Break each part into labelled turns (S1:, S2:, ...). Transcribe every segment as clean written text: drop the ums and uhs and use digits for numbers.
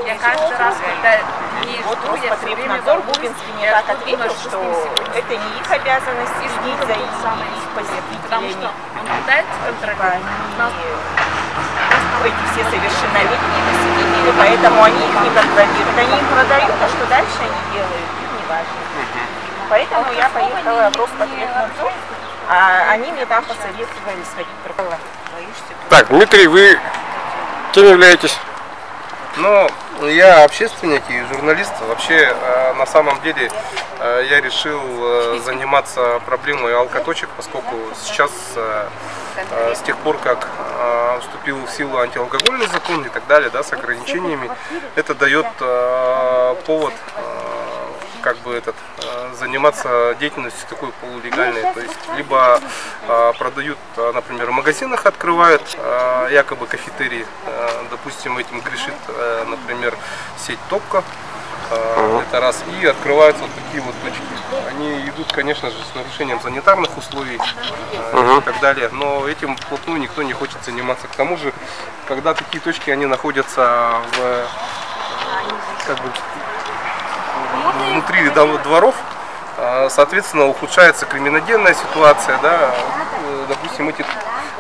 S1: Я каждый раз, когда не
S2: вот
S1: жду, я все время
S2: Роспотребнадзор Губинский мне так ответил, что это не их обязанность следить за их посетителями.
S1: Потому что он пытается контролировать.
S2: Эти все совершеннолетние посетители, поэтому они их не контролируют. Они им продают, а что дальше они делают, им не важно. Поэтому я поехала в Роспотребнадзор, а они мне там посоветовали сходить пропала.
S3: Так, Дмитрий, вы кем являетесь?
S4: Ну, я общественник и журналист. Вообще, на самом деле, я решил заниматься проблемой алкоточек, поскольку сейчас, с тех пор, как вступил в силу антиалкогольный закон и так далее, да, с ограничениями, это дает повод как бы заниматься деятельностью такой полулегальной, то есть либо продают, например, в магазинах открывают якобы кафетерии, допустим, этим грешит, например, сеть Топка, это раз, и открываются вот такие вот точки. Они идут, конечно же, с нарушением санитарных условий и так далее, но этим вплотную никто не хочет заниматься. К тому же, когда такие точки, они находятся в, как бы, внутри дворов, соответственно, ухудшается криминогенная ситуация, да, допустим, эти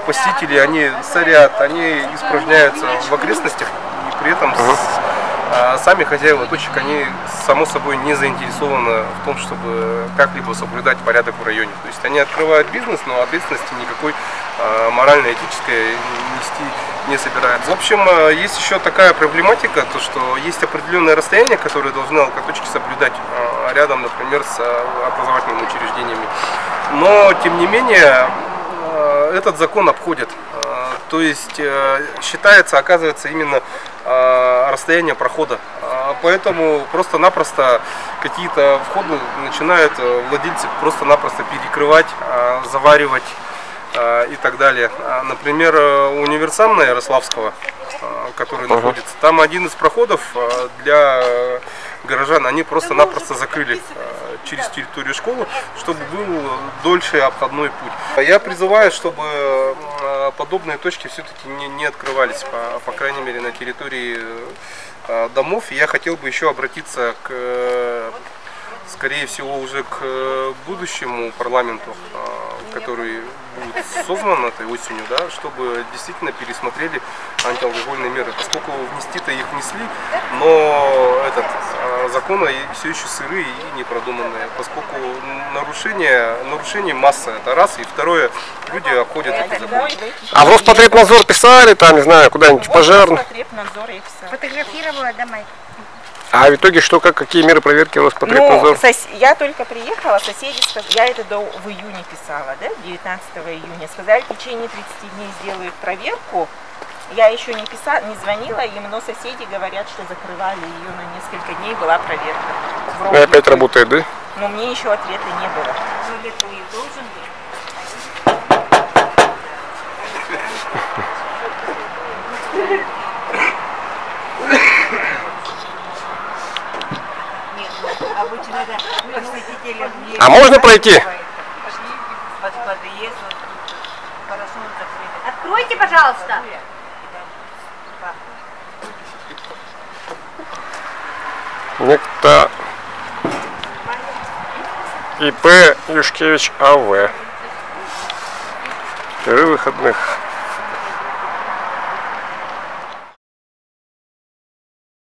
S4: посетители, они сорят, они испражняются в окрестностях, и при этом сами хозяева точек, они, само собой, не заинтересованы в том, чтобы как-либо соблюдать порядок в районе. То есть они открывают бизнес, но ответственности никакой морально-этической нести не собираются. В общем, есть еще такая проблематика, то что есть определенное расстояние, которое должны алкоточки соблюдать рядом, например, с образовательными учреждениями. Но, тем не менее, этот закон обходит. То есть считается, оказывается, именно расстояние прохода. Поэтому просто-напросто какие-то входы начинают владельцы просто-напросто перекрывать, заваривать и так далее. Например, универсам на Ярославского, который находится, там один из проходов для горожан, они просто-напросто закрыли через территорию школы, чтобы был дольше обходной путь. Я призываю, чтобы подобные точки все-таки не открывались, по крайней мере, на территории домов. И я хотел бы еще обратиться скорее всего, уже к будущему парламенту, который будет создан этой осенью, да, чтобы действительно пересмотрели антиалкогольные меры, поскольку внести-то их внесли, но законы все еще сырые и непродуманные, поскольку нарушение масса, это раз, и второе, люди обходят эти законы.
S3: А в Роспотребнадзор писали, там, не знаю, куда-нибудь пожарно?
S2: Роспотребнадзор я писала.
S1: Фотографировала домой.
S3: А в итоге что, какие меры проверки Роспотребнадзор?
S2: Ну, я только приехала, соседи сказали, я это в июне писала, да, 19 июня, сказали, в течение 30 дней сделают проверку. Я еще не звонила им, но соседи говорят, что закрывали ее на несколько дней, была проверка.
S3: И опять работает, да?
S2: Но мне еще ответа не было.
S3: А можно пройти?
S1: Откройте, пожалуйста.
S3: Некто ИП Юшкевич АВ. Перерыв выходных.